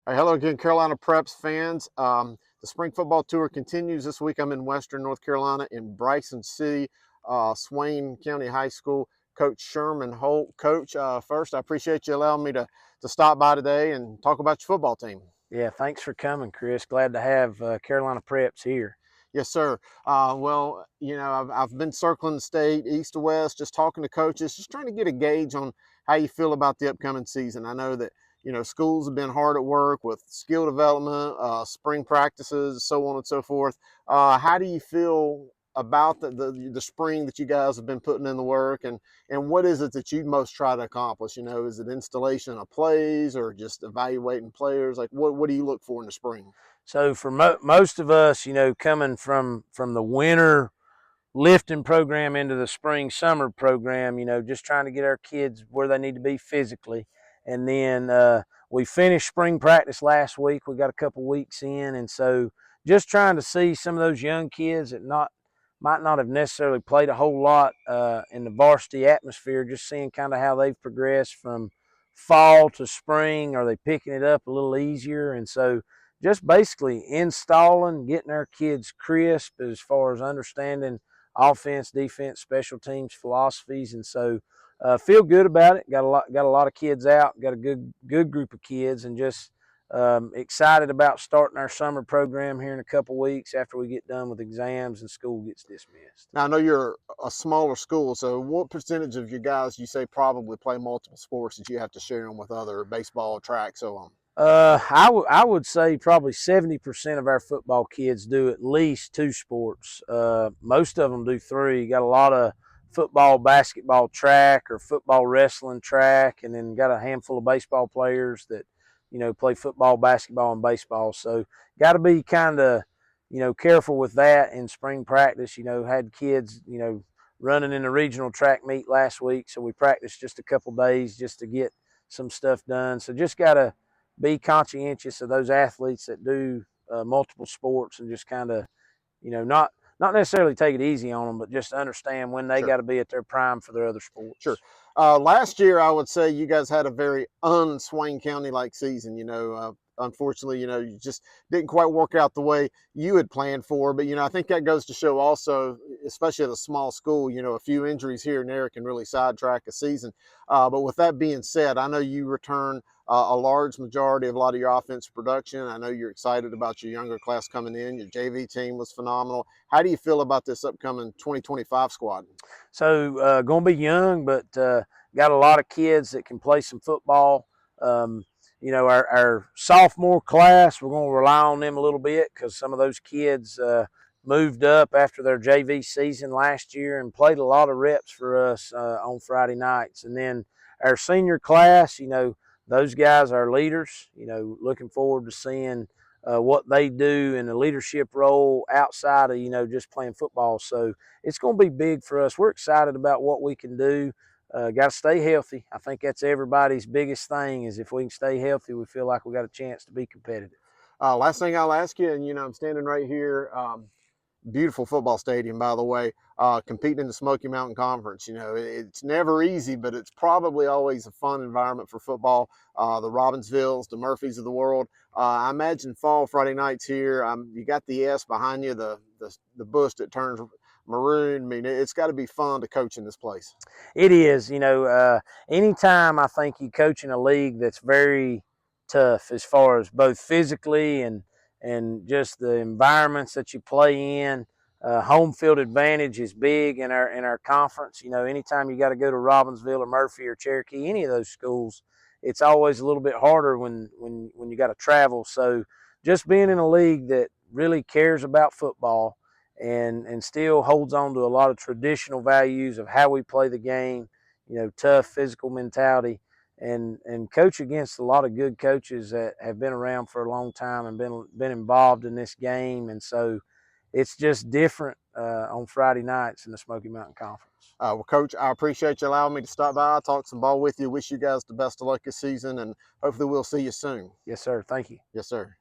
Hey, hello again, Carolina Preps fans. The spring football tour continues. This week I'm in Western North Carolina in Bryson City, Swain County High School. Coach Sherman Holt. Coach, first, I appreciate you allowing me to stop by today and talk about your football team. Yeah, thanks for coming, Chris. Glad to have Carolina Preps here. Yes, sir. I've been circling the state, east to west, just talking to coaches, just trying to get a gauge on how you feel about the upcoming season. I know that, schools have been hard at work with skill development, spring practices, so on and so forth. How do you feel about the spring that you guys have been putting in the work, and what is it that you most try to accomplish? Is it installation of plays or just evaluating players? Like, what do you look for in the spring? So for most of us, coming from the winter lifting program into the spring summer program, just trying to get our kids where they need to be physically, and then we finished spring practice last week. We got a couple weeks in, and so just trying to see some of those young kids that might not have necessarily played a whole lot in the varsity atmosphere, just seeing kind of how they've progressed from fall to spring. Are they picking it up a little easier? And so just basically installing, getting our kids crisp as far as understanding offense, defense, special teams, philosophies, and so feel good about it. Got a lot of kids out. Got a good group of kids, and just excited about starting our summer program here in a couple weeks after we get done with exams and school gets dismissed. Now, I know you're a smaller school, so what percentage of your guys you say probably play multiple sports that you have to share them with other baseball, track, so on? I would say probably 70% of our football kids do at least two sports. Most of them do three. You got a lot of football, basketball, track, or football, wrestling, track, and then got a handful of baseball players that play football, basketball, and baseball. So got to be kind of careful with that in spring practice. Had kids running in the regional track meet last week, so we practiced just a couple days just to get some stuff done. So just got to be conscientious of those athletes that do multiple sports, and just kind of, not necessarily take it easy on them, but just understand when they Sure. got to be at their prime for their other Sure. sports. Last year, I would say you guys had a very un-Swain County-like season. Unfortunately, you just didn't quite work out the way you had planned for. But, I think that goes to show also, especially at a small school, a few injuries here and there can really sidetrack a season. But with that being said, I know you return a large majority of a lot of your offensive production. I know you're excited about your younger class coming in. Your JV team was phenomenal. How do you feel about this upcoming 2025 squad? So going to be young, but got a lot of kids that can play some football. Um, our sophomore class, we're going to rely on them a little bit because some of those kids moved up after their JV season last year and played a lot of reps for us on Friday nights. And then our senior class, those guys are leaders. Looking forward to seeing what they do in a leadership role outside of just playing football. So it's going to be big for us. We're excited about what we can do. Got to stay healthy. I think that's everybody's biggest thing, is if we can stay healthy, we feel like we got a chance to be competitive. Last thing I'll ask you, and I'm standing right here. Beautiful football stadium, by the way. Competing in the Smoky Mountain Conference, it's never easy, but it's probably always a fun environment for football. The Robbinsvilles, the Murphys of the world. I imagine fall Friday nights here. You got the S behind you, the bush that turns maroon. I mean, it's got to be fun to coach in this place. It is. Anytime I think you coach in a league that's very tough as far as both physically and just the environments that you play in. Home field advantage is big in our conference. Anytime you got to go to Robbinsville or Murphy or Cherokee, any of those schools, it's always a little bit harder when you got to travel. So just being in a league that really cares about football and still holds on to a lot of traditional values of how we play the game, tough physical mentality, and coach against a lot of good coaches that have been around for a long time and been involved in this game. And so it's just different on Friday nights in the Smoky Mountain Conference. Well, Coach, I appreciate you allowing me to stop by, talk some ball with you. Wish you guys the best of luck this season, and hopefully we'll see you soon. Yes, sir. Thank you. Yes, sir.